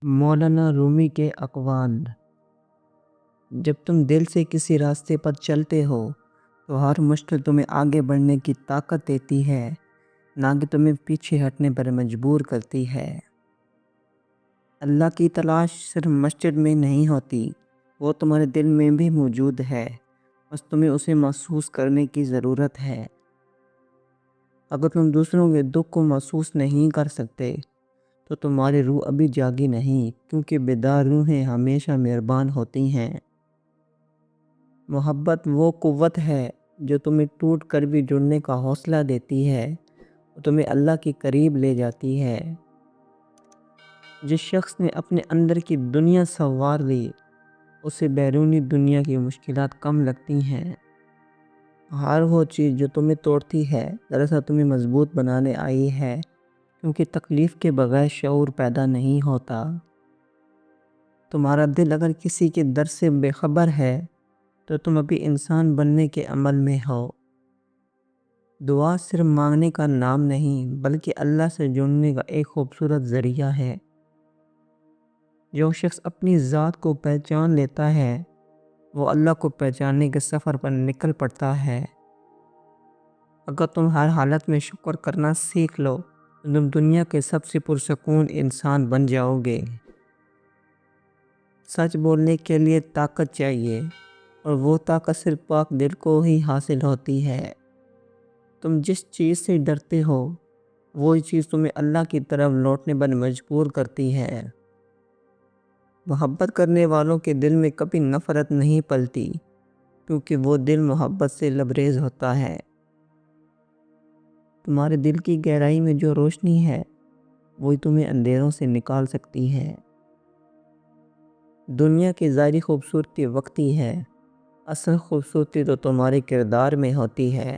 مولانا رومی کے اقوال: جب تم دل سے کسی راستے پر چلتے ہو تو ہر مشکل تمہیں آگے بڑھنے کی طاقت دیتی ہے، نہ کہ تمہیں پیچھے ہٹنے پر مجبور کرتی ہے۔ اللہ کی تلاش صرف مسجد میں نہیں ہوتی، وہ تمہارے دل میں بھی موجود ہے، بس تمہیں اسے محسوس کرنے کی ضرورت ہے۔ اگر تم دوسروں کے دکھ کو محسوس نہیں کر سکتے تو تمہاری روح ابھی جاگی نہیں، کیونکہ بیدار روحیں ہمیشہ مہربان ہوتی ہیں۔ محبت وہ قوت ہے جو تمہیں ٹوٹ کر بھی جڑنے کا حوصلہ دیتی ہے اور تمہیں اللہ کے قریب لے جاتی ہے۔ جس شخص نے اپنے اندر کی دنیا سنوار لی، اسے بیرونی دنیا کی مشکلات کم لگتی ہیں۔ ہر وہ چیز جو تمہیں توڑتی ہے دراصل تمہیں مضبوط بنانے آئی ہے، کیونکہ تکلیف کے بغیر شعور پیدا نہیں ہوتا۔ تمہارا دل اگر کسی کے درد سے بے خبر ہے تو تم ابھی انسان بننے کے عمل میں ہو۔ دعا صرف مانگنے کا نام نہیں، بلکہ اللہ سے جڑنے کا ایک خوبصورت ذریعہ ہے۔ جو شخص اپنی ذات کو پہچان لیتا ہے وہ اللہ کو پہچاننے کے سفر پر نکل پڑتا ہے۔ اگر تم ہر حالت میں شکر کرنا سیکھ لو تو تم دنیا کے سب سے پرسکون انسان بن جاؤ گے۔ سچ بولنے کے لیے طاقت چاہیے، اور وہ طاقت صرف پاک دل کو ہی حاصل ہوتی ہے۔ تم جس چیز سے ڈرتے ہو وہی چیز تمہیں اللہ کی طرف لوٹنے پر مجبور کرتی ہے۔ محبت کرنے والوں کے دل میں کبھی نفرت نہیں پلتی، کیونکہ وہ دل محبت سے لبریز ہوتا ہے۔ تمہارے دل کی گہرائی میں جو روشنی ہے وہی تمہیں اندھیروں سے نکال سکتی ہے۔ دنیا کی ظاہری خوبصورتی وقتی ہے، اصل خوبصورتی تو تمہارے کردار میں ہوتی ہے۔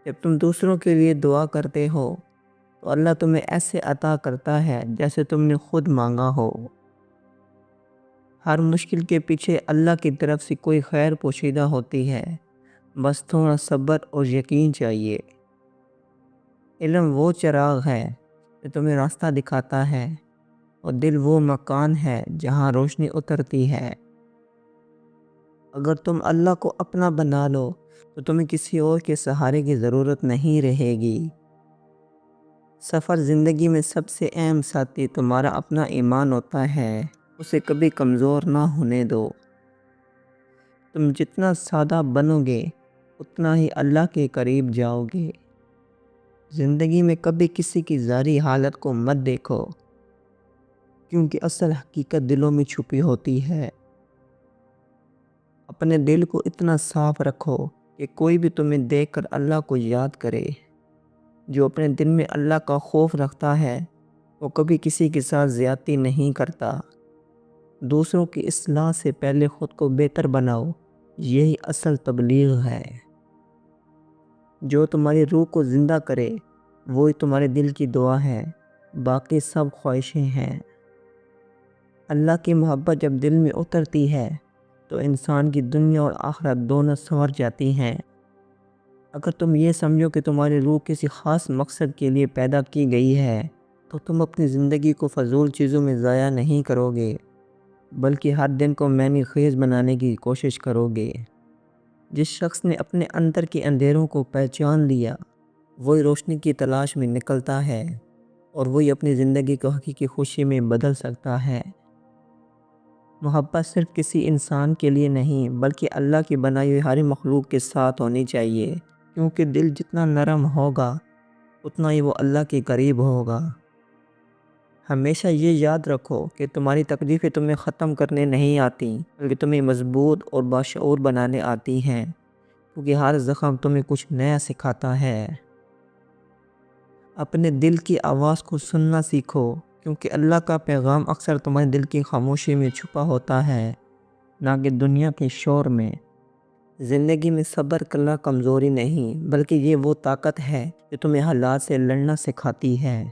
جب تم دوسروں کے لیے دعا کرتے ہو تو اللہ تمہیں ایسے عطا کرتا ہے جیسے تم نے خود مانگا ہو۔ ہر مشکل کے پیچھے اللہ کی طرف سے کوئی خیر پوشیدہ ہوتی ہے، بس تھوڑا صبر اور یقین چاہیے۔ علم وہ چراغ ہے جو تمہیں راستہ دکھاتا ہے، اور دل وہ مکان ہے جہاں روشنی اترتی ہے۔ اگر تم اللہ کو اپنا بنا لو تو تمہیں کسی اور کے سہارے کی ضرورت نہیں رہے گی۔ سفر زندگی میں سب سے اہم ساتھی تمہارا اپنا ایمان ہوتا ہے، اسے کبھی کمزور نہ ہونے دو۔ تم جتنا سادہ بنو گے اتنا ہی اللہ کے قریب جاؤ گے۔ زندگی میں کبھی کسی کی ظاہری حالت کو مت دیکھو، کیونکہ اصل حقیقت دلوں میں چھپی ہوتی ہے۔ اپنے دل کو اتنا صاف رکھو کہ کوئی بھی تمہیں دیکھ کر اللہ کو یاد کرے۔ جو اپنے دل میں اللہ کا خوف رکھتا ہے وہ کبھی کسی کے ساتھ زیادتی نہیں کرتا۔ دوسروں کی اصلاح سے پہلے خود کو بہتر بناؤ، یہی اصل تبلیغ ہے۔ جو تمہاری روح کو زندہ کرے وہی تمہارے دل کی دعا ہے، باقی سب خواہشیں ہیں۔ اللہ کی محبت جب دل میں اترتی ہے تو انسان کی دنیا اور آخرت دونوں سنور جاتی ہیں۔ اگر تم یہ سمجھو کہ تمہاری روح کسی خاص مقصد کے لیے پیدا کی گئی ہے تو تم اپنی زندگی کو فضول چیزوں میں ضائع نہیں کرو گے، بلکہ ہر دن کو معنی خیز بنانے کی کوشش کرو گے۔ جس شخص نے اپنے اندر کے اندھیروں کو پہچان لیا وہی روشنی کی تلاش میں نکلتا ہے، اور وہی اپنی زندگی کو حقیقی خوشی میں بدل سکتا ہے۔ محبت صرف کسی انسان کے لیے نہیں بلکہ اللہ کی بنائی ہوئی ہر مخلوق کے ساتھ ہونی چاہیے، کیونکہ دل جتنا نرم ہوگا اتنا ہی وہ اللہ کے قریب ہوگا۔ ہمیشہ یہ یاد رکھو کہ تمہاری تکلیفیں تمہیں ختم کرنے نہیں آتی، بلکہ تمہیں مضبوط اور باشعور بنانے آتی ہیں، کیونکہ ہر زخم تمہیں کچھ نیا سکھاتا ہے۔ اپنے دل کی آواز کو سننا سیکھو، کیونکہ اللہ کا پیغام اکثر تمہارے دل کی خاموشی میں چھپا ہوتا ہے، نہ کہ دنیا کے شور میں۔ زندگی میں صبر کرنا کمزوری نہیں، بلکہ یہ وہ طاقت ہے جو تمہیں حالات سے لڑنا سکھاتی ہے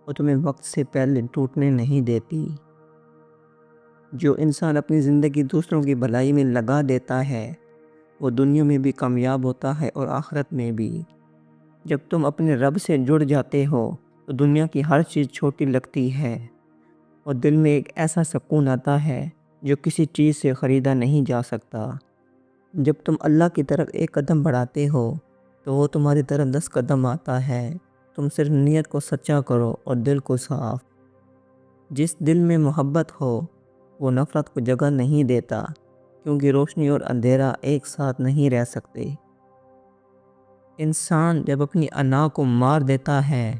اور تمہیں وقت سے پہلے ٹوٹنے نہیں دیتی۔ جو انسان اپنی زندگی دوسروں کی بھلائی میں لگا دیتا ہے وہ دنیا میں بھی کامیاب ہوتا ہے اور آخرت میں بھی۔ جب تم اپنے رب سے جڑ جاتے ہو تو دنیا کی ہر چیز چھوٹی لگتی ہے، اور دل میں ایک ایسا سکون آتا ہے جو کسی چیز سے خریدا نہیں جا سکتا۔ جب تم اللہ کی طرف ایک قدم بڑھاتے ہو تو وہ تمہاری طرف 10 قدم آتا ہے۔ تم صرف نیت کو سچا کرو اور دل کو صاف۔ جس دل میں محبت ہو وہ نفرت کو جگہ نہیں دیتا، کیونکہ روشنی اور اندھیرا ایک ساتھ نہیں رہ سکتے۔ انسان جب اپنی انا کو مار دیتا ہے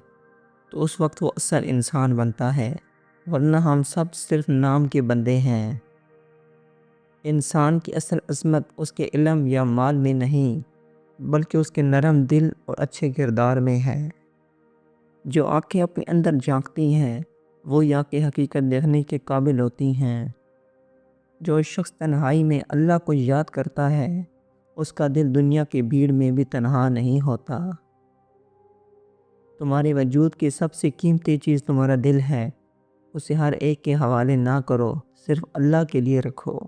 تو اس وقت وہ اصل انسان بنتا ہے، ورنہ ہم سب صرف نام کے بندے ہیں۔ انسان کی اصل عظمت اس کے علم یا مال میں نہیں، بلکہ اس کے نرم دل اور اچھے کردار میں ہے۔ جو آنکھیں اپنے اندر جھانکتی ہیں وہی آنکھیں حقیقت دیکھنے کے قابل ہوتی ہیں۔ جو شخص تنہائی میں اللہ کو یاد کرتا ہے اس کا دل دنیا کی بھیڑ میں بھی تنہا نہیں ہوتا۔ تمہارے وجود کی سب سے قیمتی چیز تمہارا دل ہے، اسے ہر ایک کے حوالے نہ کرو، صرف اللہ کے لیے رکھو۔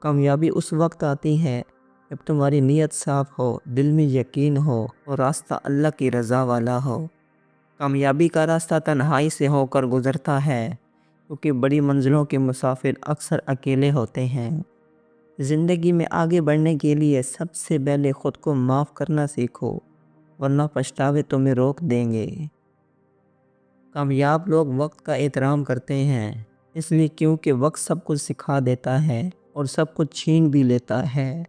کامیابی اس وقت آتی ہے جب تمہاری نیت صاف ہو، دل میں یقین ہو اور راستہ اللہ کی رضا والا ہو۔ کامیابی کا راستہ تنہائی سے ہو کر گزرتا ہے، کیونکہ بڑی منزلوں کے مسافر اکثر اکیلے ہوتے ہیں۔ زندگی میں آگے بڑھنے کے لیے سب سے پہلے خود کو معاف کرنا سیکھو، ورنہ پچھتاوے تمہیں روک دیں گے۔ کامیاب لوگ وقت کا احترام کرتے ہیں، اس لیے کیونکہ وقت سب کچھ سکھا دیتا ہے اور سب کچھ چھین بھی لیتا ہے۔